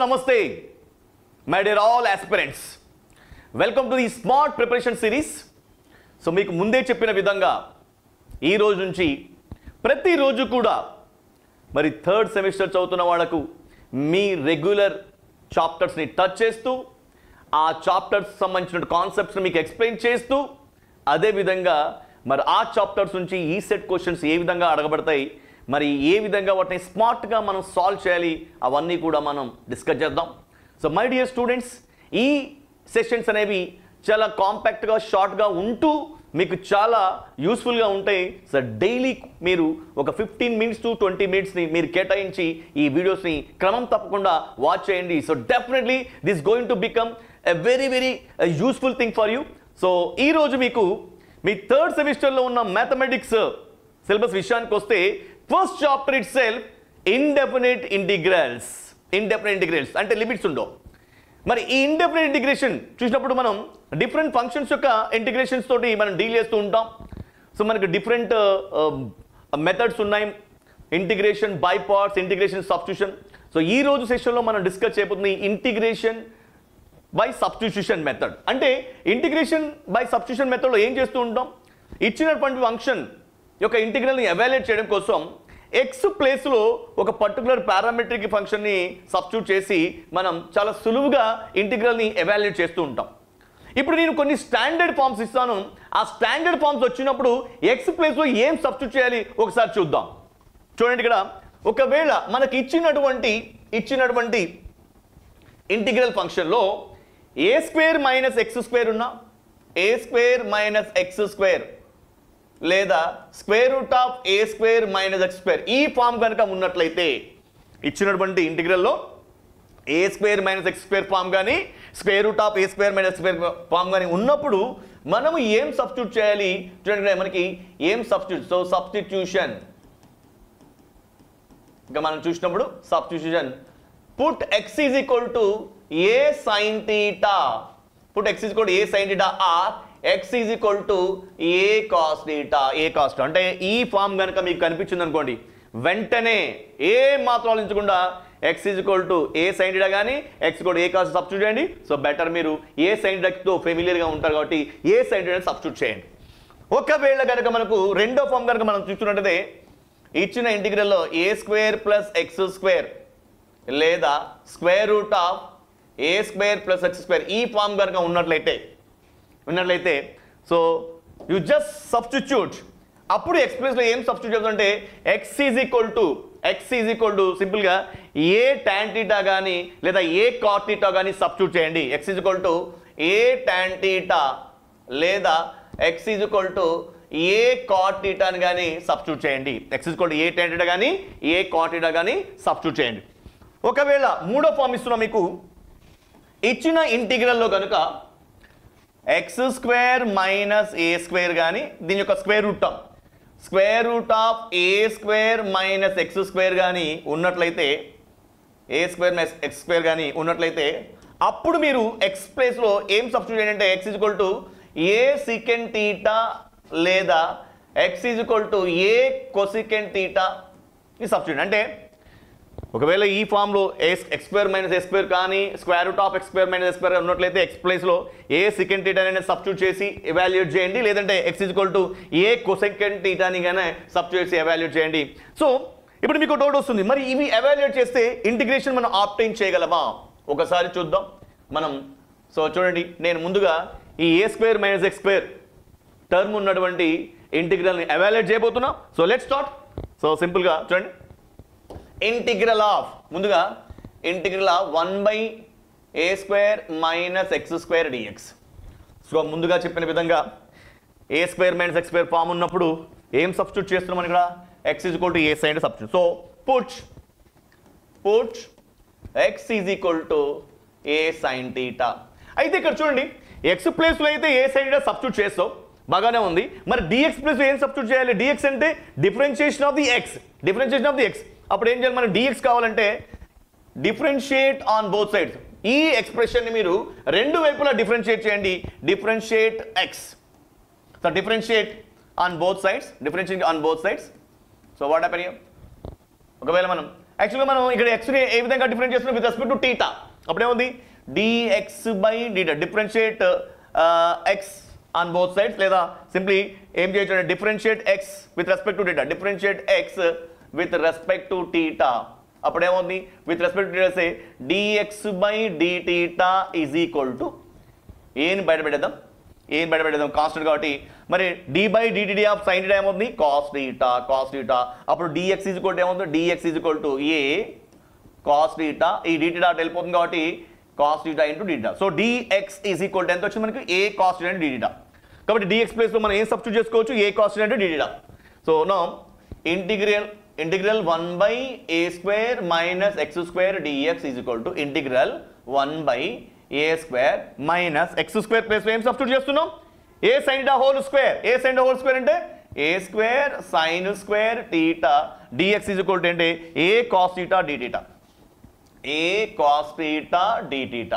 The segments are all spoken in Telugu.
నమస్తే my dear all aspirants, welcome to the smart preparation series. So మీకు ముందే చెప్పిన విధంగా ఈ రోజు నుంచి ప్రతిరోజు కూడా మరి థర్డ్ సెమిస్టర్ చదువుతున్న వాళ్ళకు మీ రెగ్యులర్ చాప్టర్స్ని టచ్ చేస్తూ ఆ చాప్టర్స్ సంబంధించిన కాన్సెప్ట్స్ని మీకు ఎక్స్ప్లెయిన్ చేస్తూ అదేవిధంగా మరి ఆ చాప్టర్స్ నుంచి ఈ సెట్ క్వశ్చన్స్ ఏ విధంగా అడగబడతాయి, మరి ఏ విధంగా వాటిని స్మార్ట్గా మనం సాల్వ్ చేయాలి, అవన్నీ కూడా మనం డిస్కస్ చేద్దాం. సో మై డియర్ స్టూడెంట్స్, ఈ సెషన్స్ అనేవి చాలా కాంపాక్ట్గా షార్ట్గా ఉంటూ మీకు చాలా యూస్ఫుల్గా ఉంటాయి. సో డైలీ మీరు ఒక 15 minutes to 20 minutesని మీరు కేటాయించి ఈ వీడియోస్ని క్రమం తప్పకుండా వాచ్ చేయండి. So definitely this going to become a very useful thing for you. So ఈరోజు మీకు మీ థర్డ్ సెమిస్టర్లో ఉన్న మ్యాథమెటిక్స్ సిలబస్ విషయానికి వస్తే first chapter it self indefinite integrals. Indefinite integrals అంటే లిమిట్స్ ఉండవు. మరి ఈ ఇండెఫినిట్ ఇంటిగ్రేషన్ చూసినప్పుడు మనం డిఫరెంట్ ఫంక్షన్స్ యొక్క ఇంటిగ్రేషన్స్ తోటి మనం డీల్ చేస్తూ ఉంటాం. సో మనకి డిఫరెంట్ మెథడ్స్ ఉన్నాయి, integration by parts, integration substitution. So ఈ రోజు సెషన్లో మనం డిస్కస్ చేయబోతుంది ఇంటిగ్రేషన్ బై సబ్స్టిట్యూషన్ మెథడ్. అంటే ఇంటిగ్రేషన్ బై సబ్స్టిట్యూషన్ మెథడ్లో ఏం చేస్తూ ఉంటాం, ఇచ్చినటువంటి ఫంక్షన్ యొక్క ఇంటిగ్రల్ని ఎవాల్యుయేట్ చేయడం కోసం ఎక్స్ ప్లేస్లో ఒక పర్టికులర్ పారామెట్రిక్ ఫంక్షన్ని సబ్స్టిట్యూట్ చేసి మనం చాలా సులువుగా ఇంటిగ్రల్ని ఎవాల్యుయేట్ చేస్తూ ఉంటాం. ఇప్పుడు నేను కొన్ని స్టాండర్డ్ ఫార్మ్స్ ఇస్తాను. ఆ స్టాండర్డ్ ఫార్మ్స్ వచ్చినప్పుడు ఎక్స్ ప్లేస్లో ఏం సబ్స్టిట్యూట్ చేయాలి ఒకసారి చూద్దాం. చూడండి, ఇక్కడ ఒకవేళ మనకి ఇచ్చినటువంటి ఇంటిగ్రల్ ఫంక్షన్లో A square minus X square ఉన్నా, A square minus X square లేదా square root of A square minus X square ఈ ఫామ్ కనుక ఉన్నట్లయితే, ఇచ్చినటువంటి ఇంటిగ్రల్లో A square minus X square form కానీ square root of A square minus X square form కానీ ఉన్నప్పుడు మనము ఏం సబ్స్టిట్యూట్ చేయాలి చూడండి. మనకి ఏం సబ్స్టిట్యూట్, సో సబ్స్టిట్యూషన్ ఇంకా మనం చూసినప్పుడు substitution put x is equal to A sine theta, put x is equal to A sine theta or x is equal to A cos theta. A cos అంటే ఈ ఫామ్ కనుక మీకు కనిపించింది అనుకోండి, వెంటనే ఏ మాత్రం ఆలోచించకుండా X is equal to A sine theta కానీ X equal to A cos substitute చేయండి. సో బెటర్ మీరు ఏ సైన్ థీటాతో ఫెమిలియర్గా ఉంటారు కాబట్టి ఏ సైన్ థీటా సబ్స్టిట్యూట్ చేయండి. ఒకవేళ కనుక మనకు రెండో ఫామ్ కనుక మనం చూస్తున్నట్టయితే, ఇచ్చిన ఇంటిగ్రల్లో A square plus X square లేదా square root of A square plus X square ఈ ఫామ్ కనుక ఉన్నట్లయితే సో యు జస్ట్ సబ్స్టిట్యూట్. అప్పుడు ఎక్స్ప్రెస్లో ఏం సబ్స్టిట్యూట్ చేస్తుంటే ఎక్స్ ఈజ్ ఈక్వల్ టు సింపుల్గా ఏ టాన్ థీటా కానీ లేదా ఏ కాట్ థీటా కానీ సబ్స్టిట్యూట్ చేయండి. X is equal to a tan theta లేదా x is equal to a cot థీటాని కానీ సబ్స్టిట్యూట్ చేయండి. X is equal to a tan theta కానీ ఏ కాట్ థీటా కానీ సబ్స్టిట్యూట్ చేయండి. ఒకవేళ మూడో ఫామ్ ఇస్తున్నా మీకు, ఇచ్చిన ఇంటిగ్రల్లో కనుక x square minus a square కానీ దీని యొక్క square root of A square minus X square కానీ ఉన్నట్లయితే, a square minus X square కానీ ఉన్నట్లయితే అప్పుడు మీరు ఎక్స్ ప్లేస్లో ఏం సబ్స్టిట్యూట్ చేయండి అంటే x is equal to a secant theta లేదా x is equal to a cosecant theta ఈ సబ్స్టిట్యూట్. అంటే ఒకవేళ ఈ ఫామ్లో x square minus X square కానీ square root of x square minus X square ఉన్నట్లయితే ఎక్స్ ప్లేస్లో ఏ సెకండ్ థీటా అనేది సబ్స్టిట్యూట్ చేసి ఎవాల్యుయేట్ చేయండి. లేదంటే x is equal to a cosecant థీటాని కానీ సబ్స్టిట్యూట్ చేసి ఎవాల్యుయేట్ చేయండి. సో ఇప్పుడు మీకు డౌట్ వస్తుంది, మరి ఇవి ఎవాల్యుయేట్ చేస్తే ఇంటిగ్రేషన్ మనం ఆప్టైన్ చేయగలమా ఒకసారి చూద్దాం మనం. సో చూడండి, నేను ముందుగా ఈ a square minus X square term ఉన్నటువంటి ఇంటిగ్రల్ని ఎవాల్యుయేట్ చేయబోతున్నా. So let's start. సో సింపుల్గా చూడండి, integral of 1 by a square minus X square dx. So ముందుగా చెప్పిన విధంగా a square minus X square form ఉన్నప్పుడు ఏం సబ్స్టిట్యూట్ చేస్తున్నాం ఇక్కడ, x is equal to A sine substitute. So put x is equal to A sine theta. అయితే ఇక్కడ చూడండి, ఎక్స్ ప్లేస్లో అయితే ఏ సైన్ థీటా సబ్స్టిట్యూట్ చేస్తావు, బాగానే ఉంది. మరి డిఎక్స్ ప్లేస్లో ఏం సబ్స్టిట్యూట్ చేయాలి, డిఎక్స్ అంటే డిఫరెన్షియేషన్ ఆఫ్ ది ఎక్స్. అప్పుడు ఏం చేయాలి, మనకి డిఎక్స్ కావాలంటే డిఫరెన్షియేట్ ఆన్ బోత్ సైడ్స్. ఈ ఎక్స్ప్రెషన్ని మీరు రెండు వైపులా డిఫరెన్షియేట్ చేయండి. Differentiate X, so differentiate on both sides. So what happen here, ఒకవేళ మనం యాక్చువల్గా మనం ఇక్కడ ఎక్స్ని ఏ విధంగా డిఫరెంట్ చేస్తున్నాం విత్ రెస్పెక్ట్ టు టీటా. అప్పుడేముంది dx by d theta, differentiate x on both sides, లేదా సింప్లీ ఏం చేయొచ్చు అంటే differentiate x with respect to d theta, differentiate x with respect to theta. అప్పుడేముంది with respect to theta say dx by dθ is equal to ఏని బయటపెట్టేద్దాం, కాన్స్టెంట్ కాబట్టి మరి d by dθ of sine theta ఏమవుతుంది cos θ. అప్పుడు dx ఈజ్ ఈక్వల్ టు ఏమవుతుంది dx is equal to a cos θ, ఈ dθ అటు వెళ్ళిపోతుంది కాబట్టి cos θ into dθ. So dx is equal to ఎంత వచ్చింది మనకి a cos θ ఇంటూ dθ. కాబట్టి dx ప్లేస్ లో మనం ఏం సబ్స్టిట్యూట్ చేసుకోవచ్చు a cos θ into dθ. So now integral 1 by a square minus x square dx is equal to integral 1 by a square minus x square place లో ఏం సబ్స్టిట్యూట్ చేస్తున్నాం a sin θ whole square. a sin θ whole square అంటే a square sin square θ dx is equal to అంటే a cos θ dθ, a cos θ dθ.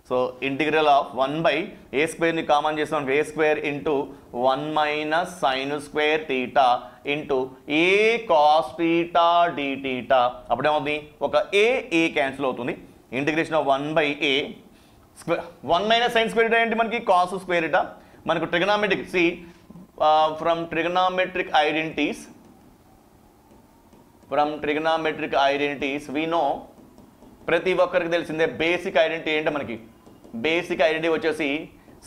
So integral of 1 by a square ని కామన్ చేస్తాం, a square into 1 minus sin square θ into a cos θ dθ. అప్పుడేమవుతుంది ఒక a క్యాన్సిల్ అవుతుంది. Integration of 1 by a square 1 minus sin square θ ఏంటి మనకి cos స్క్వేర్ θ. మనకు trigonometric see from trigonometric identities we know, ప్రతి ఒక్కరికి తెలిసిందే బేసిక్ ఐడెంటిటీ ఏంటో మనకి. బేసిక్ ఐడెంటిటీ వచ్చేసి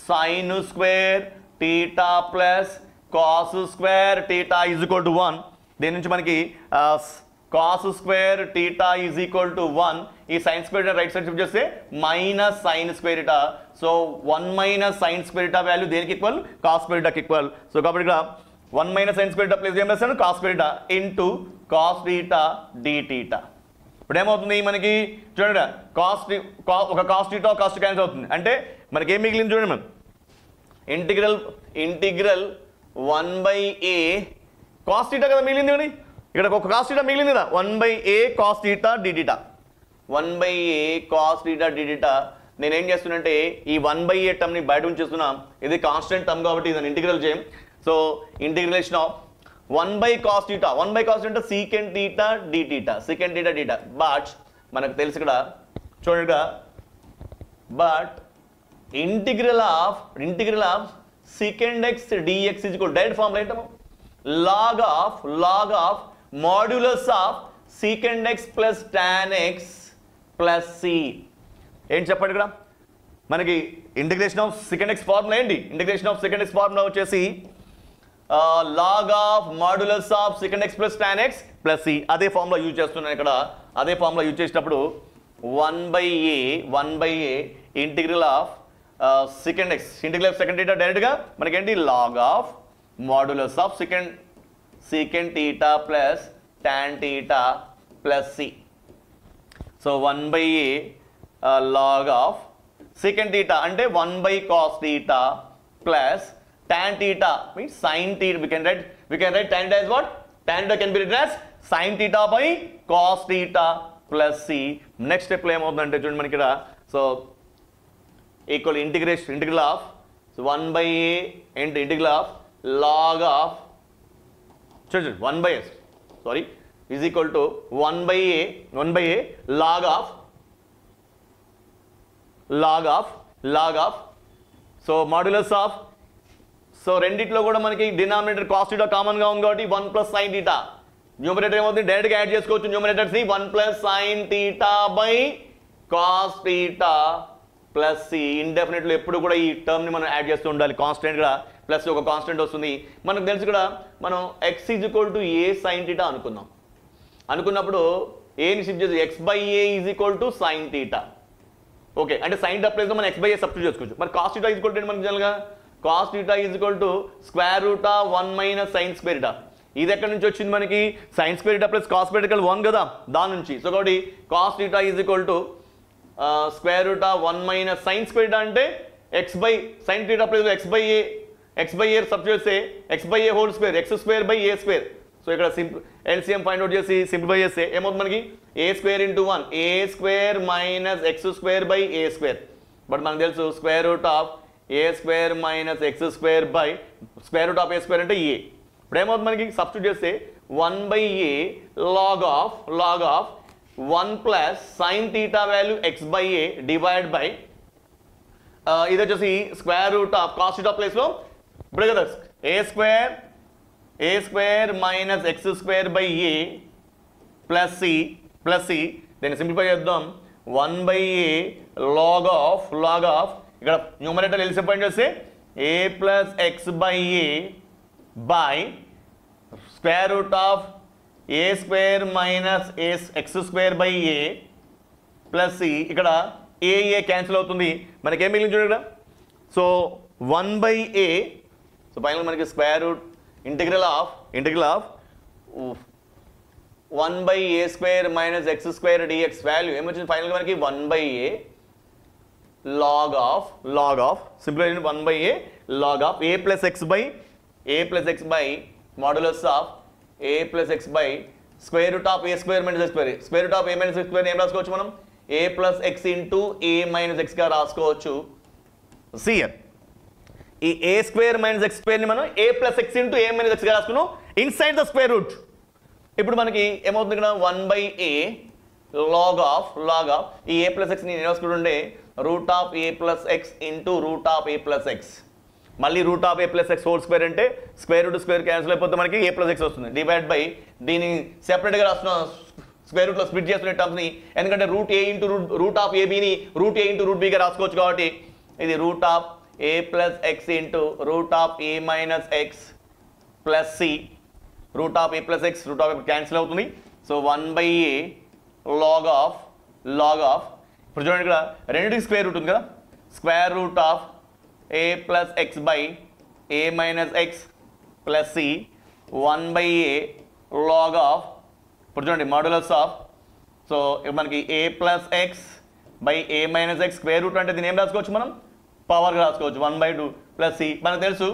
sine square theta plus cos square theta is equal to 1. దీని నుంచి మనకి cos square theta is equal to 1. ఈ sine square right side shift చేస్తే minus sine square theta. So 1 minus sine square theta value దేనికి ఈక్వల్ కాస్ స్క్వేర్ టీటాకి ఈక్వల్. సో కాబట్టి ఇక్కడ 1 minus sine square theta plus ఏం చేస్తాను cos square theta into cos theta dθ. ఇప్పుడు ఏమవుతుంది మనకి చూడండి ఒక కాస్ టీటా కాస్ట్ క్యాన్సిల్ అవుతుంది అంటే మనకి ఏం మిగిలింది చూడండి మనం integral 1 by a cos theta కదా మిగిలింది అని, ఇక్కడ ఒక కాస్ టీటా మిగిలింది కదా 1 by a cos theta dθ. 1 by a cos theta dθ. నేనేం చేస్తున్నంటే ఈ 1 బై a టర్మ్ని బయట ఉంచేస్తున్నా, ఇది కాన్స్టెంట్ టర్మ్ కాబట్టి ఇది ఇంటిగ్రల్ చేయం. So integration of 1 by cos theta, 1 by cos theta secant theta dθ. But మనకు తెలుసు ఇక్కడ చూడండి, but integral of secant x dx is equal direct formula ఏంటో log of modulus of secant x plus tan x plus c. ఏంటి చెప్పండి ఇక్కడ మనకి integration of secant x formula ఏంటి? Integration of secant x formula వచ్చేసి log of modulus of secant x plus tan x plus c. అదే ఫార్ములా యూజ్ చేస్తున్నాను ఇక్కడ. అదే ఫార్ములా యూజ్ చేసేటప్పుడు 1 by a integral of secant x, integral of secant theta direct గా మనకి ఏంటి log of modulus of secant theta plus tan theta plus c. So 1 by a log of secant theta అంటే 1 by cos theta plus tan theta means sin theta. We can write tan theta as what? Tan theta can be written as sin theta by cos theta plus c. Next step లో ఏమవుతుందంటే చూడండి మనకి ఇక్కడ so equal integral of 1 by a and integral of log of చూడండి 1 by s sorry is equal to 1 by a log of so modulus of so రెండిట్లో కూడా మనకి డినామినేటర్ కాస్ థీటా కామన్ గా ఉంది కాబట్టి 1 ప్లస్ సైన్ థీటా. న్యూమరేటర్ ఏమవుతుంది డైరెక్ట్ గా యాడ్ చేసుకోవచ్చు న్యూమరేటర్స్ ని 1 plus sine theta by cos theta plus c. Indefinite లో ఎప్పుడు కూడా ఈ టర్మ్ ని మనం యాడ్ చేస్తూ ఉండాలి కాన్స్టెంట్ గా, ప్లస్ ఒక కాన్స్టెంట్ వస్తుంది. మనకు తెలుసు ఇక్కడ మనం x is equal to A sine theta అనుకున్నప్పుడు ఏ ని షిఫ్ట్ చేసి x by A is equal to sine theta. Okay అంటే సైన్ థీటా ప్లేస్ లో మనం x బై ఏ సబ్స్టిట్యూట్ చేసుకోవచ్చు. మరి cos theta is equal to మనకి జనరల్ గా cos theta is equal to square root of 1 minus sin square theta. ఇది ఎక్కడి నుంచి వచ్చింది మనకి sin square theta plus cos square theta 1 కదా దాని నుంచి. సో కాబట్టి cos theta is equal to square root of 1 minus sin square theta అంటే x by sin theta plus x by a substitute చేస్తే x by a whole square, x square by a square. So ఇక్కడ LCM ఫైండ్ అవుట్ చేసి సింప్లిఫై చేస్తే ఏమవుతుంది మనకి a square into 1 a square minus x square by a square. But మనకు తెలుసు square root of a square minus x square by square root of a square అంటే a. ఇప్పుడు ఏమవుతుంది మనకి సబ్స్టిట్యూట్ చేస్తే 1 by a log of 1 plus sin theta value x by a divided by ఇది వచ్చేసి square root of cos theta place లో ఇప్పుడు కదా a square minus x square by a plus c దీన్ని సింప్లిఫై చేద్దాం 1 by a log of ఇక్కడ న్యూమరేటర్ ఎల్సిఎం పాయింట్ చేస్తే a plus x by a by square root of a square minus x square by a plus c ఇక్కడ a క్యాన్సిల్ అవుతుంది మనకి ఏం మిగిలింది చూడండి ఇక్కడ so 1 by a so final మనకి square root integral of 1 by a square minus x square dx value ఏమొచ్చింది ఫైనల్ మనకి 1 by a log of simplify 1 by a log of a plus x by modulus of a plus x by square root of a square minus x square root of a minus x square ఏం రాసుకోవచ్చు మనం a plus x into a minus x గా రాసుకోవచ్చు see here ఈ a square minus x square ని మనం a plus x into a minus x గా రాసుకున్నాం ఇన్సైడ్ ద స్క్వేర్ రూట్ ఇప్పుడు మనకి ఏమవుతుంది ఇక్కడ 1 by a log of ఈ a plus x ని నేను రాసుకుంటుండే root of a plus x into root of a plus x మళ్ళీ root of a plus x whole square అంటే స్క్వేర్ రూట్ స్క్వేర్ క్యాన్సిల్ అయిపోతే మనకి a plus x వస్తుంది డివైడ్ బై దీన్ని సెపరేట్ గా రాస్తున్నా స్క్వేర్ రూట్ లో స్ప్లిట్ చేస్తున్న టర్మ్స్ ని ఎందుకంటే root a into root of ab ని root a into root b గా రాసుకోవచ్చు కాబట్టి ఇది root of a plus x into root of a minus x plus c root of a plus x root of cancel అవుతుంది so 1 by a log of ఇప్పుడు చూడండి ఇక్కడ రెండింటికి స్క్వేర్ రూట్ ఉంది కదా square root of a plus x by a minus x plus c 1 by a log of ఇప్పుడు చూడండి మాడ్యులస్ ఆఫ్ సో మనకి a plus x by a minus x square root అంటే దీన్ని ఏం రాసుకోవచ్చు మనం పవర్గా రాసుకోవచ్చు 1 by 2 plus c మనకు తెలుసు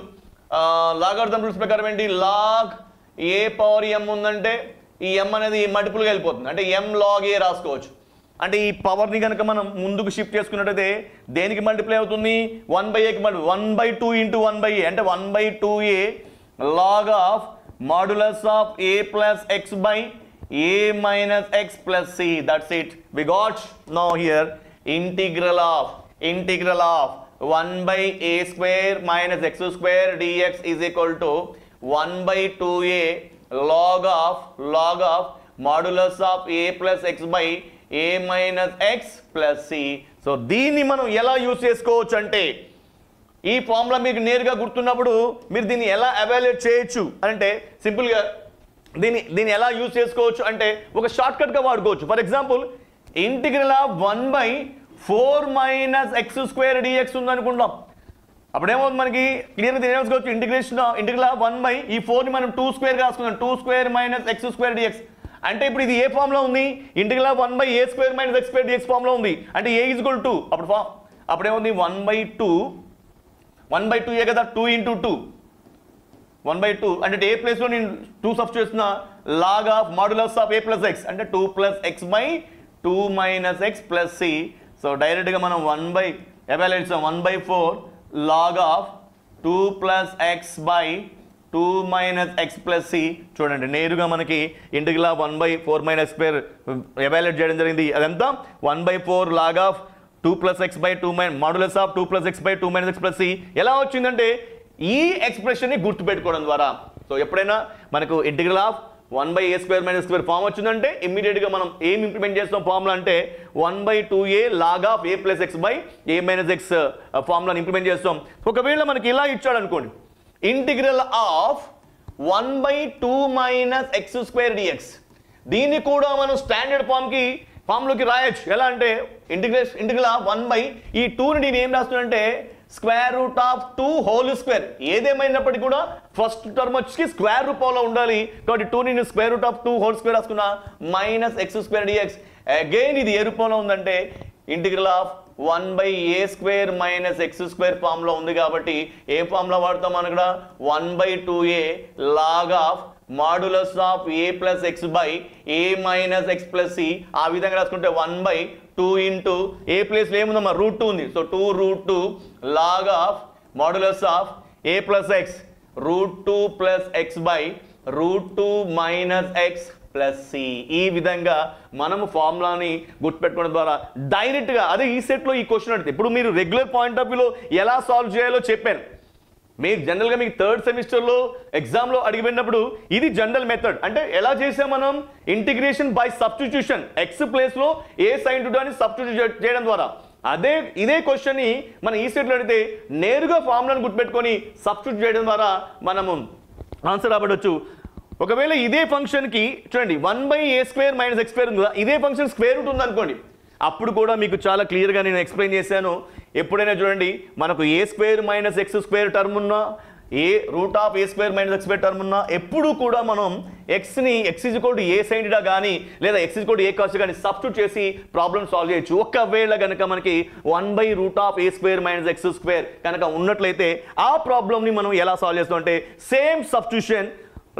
లాగారిథం రూల్స్ ప్రకారం ఏంటి లాగ్ a పవర్ m ఉందంటే ఈ m అనేది మల్టిపుల్గా వెళ్ళిపోతుంది అంటే m log a రాసుకోవచ్చు అంటే ఈ పవర్ని కనుక మనం ముందుకు షిఫ్ట్ చేసుకున్నట్టయితే దేనికి మల్టిప్లై అవుతుంది 1 by a కి 1 by 2 into 1 by a అంటే 1 by 2a log of modulus of a plus x by a minus x plus c that's it we got now here integral of 1 by a square minus x square dx is equal to 1 by 2a log of modulus of a plus x by a minus x plus c so దీన్ని మనం ఎలా యూజ్ చేసుకోవచ్చు అంటే ఈ ఫార్ములా మీకు నేరుగా గుర్తున్నప్పుడు మీరు దీన్ని ఎలా ఎవాల్యుయేట్ చేయొచ్చు అంటే సింపుల్గా దీన్ని ఎలా యూజ్ చేసుకోవచ్చు అంటే ఒక షార్ట్ కట్గా వాడుకోవచ్చు for example integral of 1 by 4 minus x square dx ఉందనుకుంటాం అప్పుడేమవుతుంది మనకి క్లియర్గా దీన్ని ఏమేసుకోవచ్చు ఇంటిగ్రల్ ఆఫ్ 1 by ఈ 4ని మనం 2 స్క్వేర్గా రాసుకుందాం 2 square minus x square dx అంటే ఇప్పుడు ఇది ఏ ఫామ్లో ఉంది integral of 1 by a square minus x square dx ఫామ్లో ఉంది అంటే a is equal to అప్పుడేముంది 1 by 2 కదా 2 into 2 1 by 2 అంటే ఏ ప్లేస్లో నేను 2 సబ్స్టిట్యూట్ చేస్తున్న log of modulus of a plus x అంటే 2 plus x by 2 minus x plus c so డైరెక్ట్గా మనం 1 by ఎవాల్యుయేట్ చేస్తాం 1 by 4 log of 2 plus x by 2 minus x plus c చూడండి నేరుగా మనకి integral of 1 by 4 minus square evaluate చేయడం జరిగింది అదంతా 1 by 4 log of 2 plus x by 2 minus modulus of 2 plus x by 2 minus x plus c ఎలా వచ్చిందంటే ఈ ఎక్స్ప్రెషన్ని గుర్తుపెట్టుకోవడం ద్వారా సో ఎప్పుడైనా మనకు integral of 1 by a square minus square form వచ్చిందంటే ఇమ్మీడియట్గా మనం ఏం ఇంప్లిమెంట్ చేస్తాం ఫార్ములా అంటే 1 by 2a log of a plus x by a minus x ఫార్ములాని ఇంప్లిమెంట్ చేస్తాం ఒకవేళ మనకి ఇలా ఇచ్చాడు అనుకోండి integral of 1 by 2 minus x square dx దీన్ని కూడా మనం స్టాండర్డ్ ఫామ్లోకి రాయొచ్చు ఎలా అంటే ఇంటిగ్రల్ ఆఫ్ 1 by ఈ 2ని నేను ఏం రాస్తున్నానంటే square root of 2 whole square ఏదేమైనప్పటికీ కూడా ఫస్ట్ టర్మ్ వచ్చి స్క్వేర్ రూపంలో ఉండాలి కాబట్టి 2ని నేను square root of 2 whole square రాసుకున్నా minus x square dx again ఇది ఏ రూపంలో ఉందంటే integral of 1 by a square minus x square ఫామ్లో ఉంది కాబట్టి ఏ ఫామ్లో వాడతాం మనం ఇక్కడ 1 by 2a log of modulus of a plus x by a minus x plus c ఆ విధంగా రాసుకుంటే 1 by 2 into a ప్లేస్లో ఏముందమ్మా రూట్ 2 ఉంది so 2 root 2 log of modulus of a plus x root 2 plus x by root 2 minus x plus c. ఈ విధంగా మనము ఫార్ములాని గుర్తుపెట్టుకోవడం ద్వారా డైరెక్ట్గా అదే ఈ సెట్లో ఈ క్వశ్చన్ అడిగితే ఇప్పుడు మీరు రెగ్యులర్ పాయింట్ ఆఫ్ వ్యూలో ఎలా సాల్వ్ చేయాలో చెప్పాను. మీకు జనరల్గా మీకు థర్డ్ సెమిస్టర్లో ఎగ్జామ్లో అడిగిపోయినప్పుడు ఇది జనరల్ మెథడ్. అంటే ఎలా చేసాం మనం, ఇంటిగ్రేషన్ బై సబ్స్టిట్యూషన్, ఎక్స్ ప్లేస్లో ఏ సైన్ టు అని సబ్స్టిట్యూట్ చేయడం ద్వారా. ఇదే క్వశ్చన్ని మన ఈ సెట్లో అడిగితే నేరుగా ఫార్ములాను గుర్తుపెట్టుకొని సబ్స్టిట్యూట్ చేయడం ద్వారా మనము ఆన్సర్ రాబడవచ్చు. ఒకవేళ ఇదే ఫంక్షన్కి చూడండి 1/a² - x² ఉంది, ఇదే ఫంక్షన్ స్క్వేర్ రూట్ ఉందనుకోండి, అప్పుడు కూడా మీకు చాలా క్లియర్గా నేను ఎక్స్ప్లెయిన్ చేశాను. ఎప్పుడైనా చూడండి మనకు a² - x² టర్మ్ ఉన్నా, √a² - x² టర్మ్ ఉన్నా, ఎప్పుడు కూడా మనం ఎక్స్ని x a sin θ కానీ లేదా x a cos కానీ సబ్స్టిట్యూట్ చేసి ప్రాబ్లమ్ సాల్వ్ చేయొచ్చు. ఒకవేళ కనుక మనకి 1/√a² - x² కనుక ఉన్నట్లయితే ఆ ప్రాబ్లమ్ని మనం ఎలా సాల్వ్ చేస్తాం అంటే same substitution,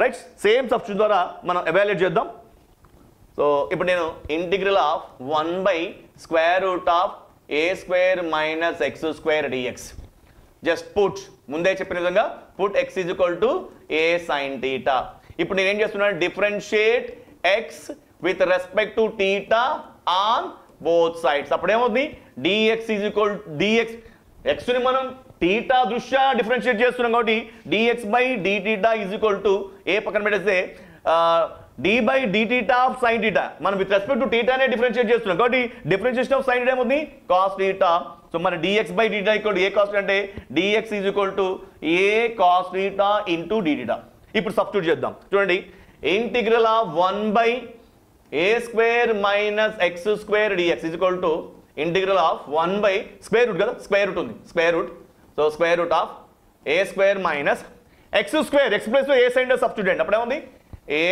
right, same substitution ద్వారా మనం ఎవాల్యుయేట్ చేద్దాం. సో ఇప్పుడు నేను integral of 1/√a² - x² dx just put, ముందే చెప్పిన విధంగా పుట్ x a sin θ. ఇప్పుడు నేను ఏం చేస్తున్నాను, differentiate x with respect to θ on both sides. అప్పుడు ఏమవుతుంది, dx xని మనం θ దృష్ట్యా డిఫరెన్షియేట్ చేస్తున్నాం కాబట్టి dx/dθ ఏ పక్కన పెట్టేస్తే d/dθ ఆఫ్ sin θ, మనం విత్ రెస్పెక్ట్ టు θ నే డిఫరెన్షియేట్ చేస్తున్నాం కాబట్టి డిఫరెన్షియేషన్ ఆఫ్ sin θ ఏమవుతుంది, cos θ. సో మన dx/dθ a cos అంటే dx a cos θ into dθ. ఇప్పుడు సబ్స్టిట్యూట్ చేద్దాం. చూడండి, integral of 1/a² - x² dx integral of 1 square root కదా, స్క్వేర్ రూట్ ఉంది, square root. So square root of a² - x², x ప్లేస్లో ఏ sin సబ్స్టిట్యూట్, అప్పుడు ఏముంది a²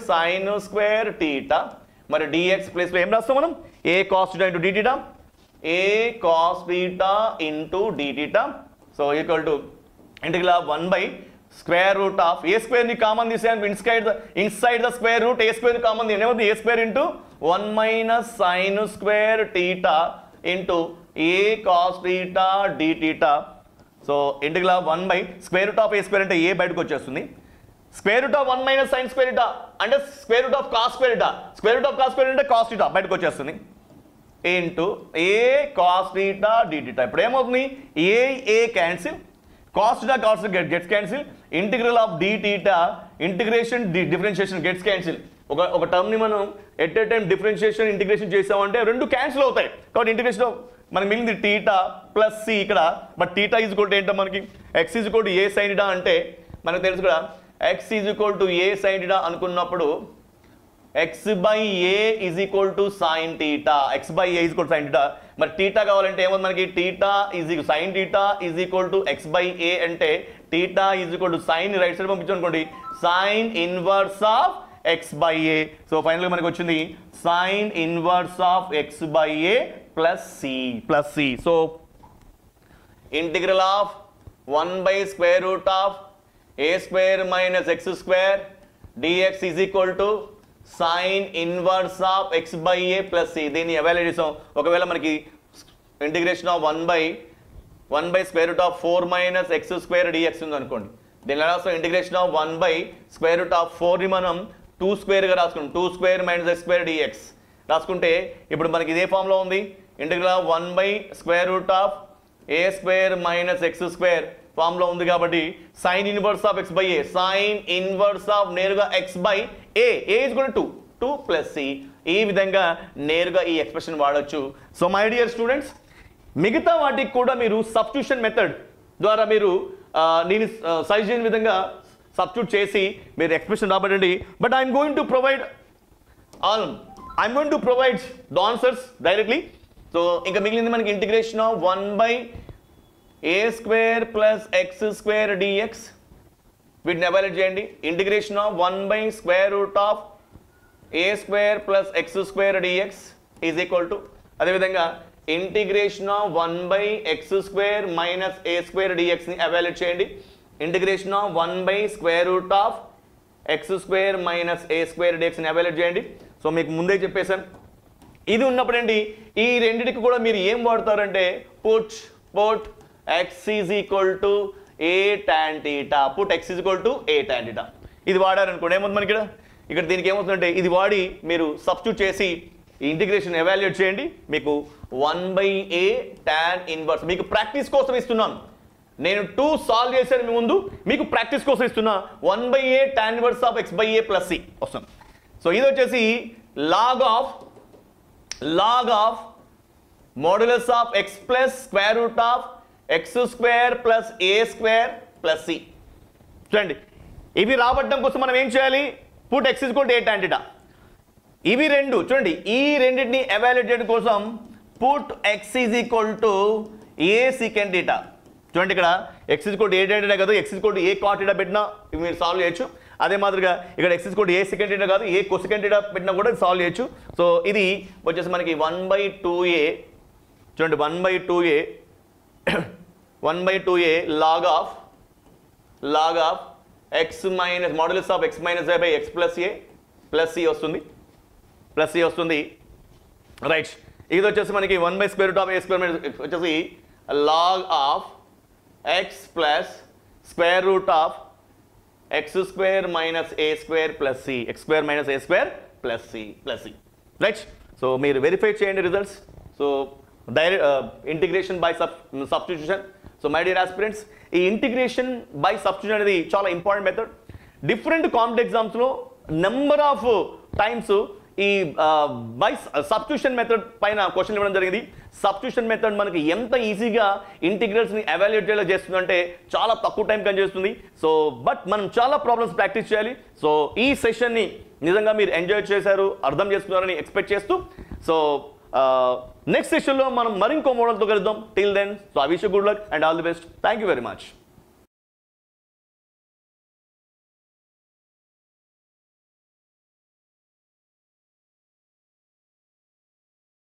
sin² θ. మరి dx ప్లేస్లో ఏం రాస్తాం మనం, a cos θ into dθ, a cos θ into dθ. So equal to integral of 1/√a² ని కామన్ తీసేయాలి, inside the square root a² ని కామన్ తీయండి, ఏమవుతుంది a² into 1 - sin² θ into a cos θ dθ. So integral of 1/√a² అంటే a బయటకు వచ్చేస్తుంది, స్క్వేర్ రూట్ ఆఫ్ 1 - sin² θ అంటే square root of cos² θ, square root of cos² అంటే cos θ బయటకు వచ్చేస్తుంది, ఇంటూ a cos θ dθ. ఇప్పుడు ఏమవుతుంది, a cancel, cos θ gets cancel, integral of dθ integration differentiation gets cancel. ఒక టర్మ్ని మనం at a time differentiation integration చేసామంటే రెండు క్యాన్సిల్ అవుతాయి కాబట్టి ఇంటిగ్రేషన్ మనకి మిగిలింది θ ప్లస్ c ఇక్కడ. బట్ θ ఈజ్ ఈక్వల్ టు ఏంటో మనకి x is equal to a sin θ అంటే మనకు తెలుసు కూడా, x is equal to a sin θ అనుకున్నప్పుడు x/a is equal to sin θ, x/a is equal to sin θ. మరి θ కావాలంటే ఏమవుతుంది మనకి, θ is sin θ is equal to x/a అంటే θ is equal to sin right side పంపించనుకోండి sin inverse of x/a. So ఫైనల్గా మనకి వచ్చింది sin inverse of x/a plus c. So integral of 1/√a² - x² dx is equal to sin inverse of x/a plus c. దీన్ని ఎవాల్యుయేట్ చేసాం. ఒకవేళ మనకి ఇంటిగ్రేషన్ ఆఫ్ 1/√4 - x² dx ఉంది అనుకోండి, దీని రాస్తాం ఇంటిగ్రేషన్ ఆఫ్ 1/√4 ని మనం 2² రాసుకుంటాం, 2² - x² dx రాసుకుంటే ఇప్పుడు మనకి ఇదే ఫామ్లో ఉంది, ఇంటిగ్రల్ ఆఫ్ 1/√a² - x² ఫామ్లో ఉంది కాబట్టి sin inverse of x/a, sin inverse of నేరుగా x/a, a is equal to 2 plus c. ఈ విధంగా నేరుగా ఈ ఎక్స్ప్రెషన్ వాడచ్చు. సో మై డియర్ స్టూడెంట్స్, మిగతా వాటికి కూడా మీరు సబ్స్టిట్యూషన్ మెథడ్ ద్వారా మీరు నేను సజెస్ట్ చేసిన విధంగా సబ్స్టిట్యూట్ చేసి మీరు ఎక్స్ప్రెషన్ రాబడండి. But I'm going to provide the answers directly. So ఇంకా మిగిలింది మనకి integration of 1/a² + x² dx, వీటిని ఎవాల్యుయేట్ చేయండి. Integration of 1/√a² + x² dx is equal to, అదేవిధంగా integration of 1/x² - a² dx ని ఎవాల్యుయేట్ చేయండి. Integration of 1/√x² - a² dx ని ఎవాల్యుయేట్ చేయండి. సో మీకు ముందే చెప్పేశాను, ఇది ఉన్నప్పుడు ఏంటి, ఈ రెండింటికి కూడా మీరు ఏం వాడతారంటే put x is equal to a tan θ, put x is equal to a tan θ. ఇది వాడారనుకోండి ఏమవుతుంది మనకి ఇక్కడ ఇక్కడ దీనికి ఏమవుతుందంటే ఇది వాడి మీరు సబ్స్టిట్యూట్ చేసి ఈ ఇంటిగ్రేషన్ ఎవాల్యుయేట్ చేయండి, మీకు 1/a tan ఇన్వర్స్. మీకు ప్రాక్టీస్ కోసం ఇస్తున్నాను, నేను 2 సాల్వ్ చేశాను మీ ముందు, మీకు ప్రాక్టీస్ కోసం ఇస్తున్నా 1/a tan inverse of x/a plus c వస్తుంది. సో ఇది వచ్చేసి log of modulus of x plus square root of x² plus a² plus c. చూడండి, ఇవి రాబట్టడం కోసం మనం ఏం చేయాలి? Put x = a tan θ. ఇవి రెండు చూడండి, ఈ రెండింటిని ఎవాల్యుయేట్ చేయడం కోసం పుట్ x = a secant θ. చూడండి, ఇక్కడ x = a tan θ కాదు, x = a cot θ పెట్టినా ఇవి మీరు సాల్వ్ చేయొచ్చు. అదే మాదిరిగా ఇక్కడ x = a secant θ కాదు, a cosecant θ పెట్టినా కూడా సాల్వ్ చేయొచ్చు. సో ఇది వచ్చేసి మనకి 1/2a, చూడండి 1/2a log of x minus modulus of x minus a by x plus a plus c వస్తుంది. రైట్, ఇది వచ్చేసి మనకి 1/√a² వచ్చేసి log of x plus square root of x² minus a² plus c, x² minus a² plus c. Right, so మీరు వెరిఫై చేయండి results. So integration by substitution. So my dear aspirants, ఈ ఇంటిగ్రేషన్ బై సబ్స్టిట్యూషన్ అనేది చాలా ఇంపార్టెంట్ మెథడ్. డిఫరెంట్ కాంపిటేటివ్ ఎగ్జామ్స్లో నెంబర్ ఆఫ్ టైమ్స్ ఈ బై సబ్స్టిట్యూషన్ మెథడ్ పైన క్వశ్చన్ ఇవ్వడం జరిగింది. సబ్స్టిట్యూషన్ మెథడ్ మనకి ఎంత ఈజీగా ఇంటిగ్రల్స్ని ఎవాల్యుయేట్ చేయాలో చేస్తుందంటే చాలా తక్కువ టైం కన్చేస్తుంది. సో బట్ మనం చాలా ప్రాబ్లమ్స్ ప్రాక్టీస్ చేయాలి. సో ఈ సెషన్ని నిజంగా మీరు ఎంజాయ్ చేశారు, అర్థం చేసుకున్నారని ఎక్స్పెక్ట్ చేస్తూ, సో నెక్స్ట్ సెషన్లో మనం మరింకో మోడల్తో కలుద్దాం. Till then, so I wish you good luck and all the best. Thank you very much.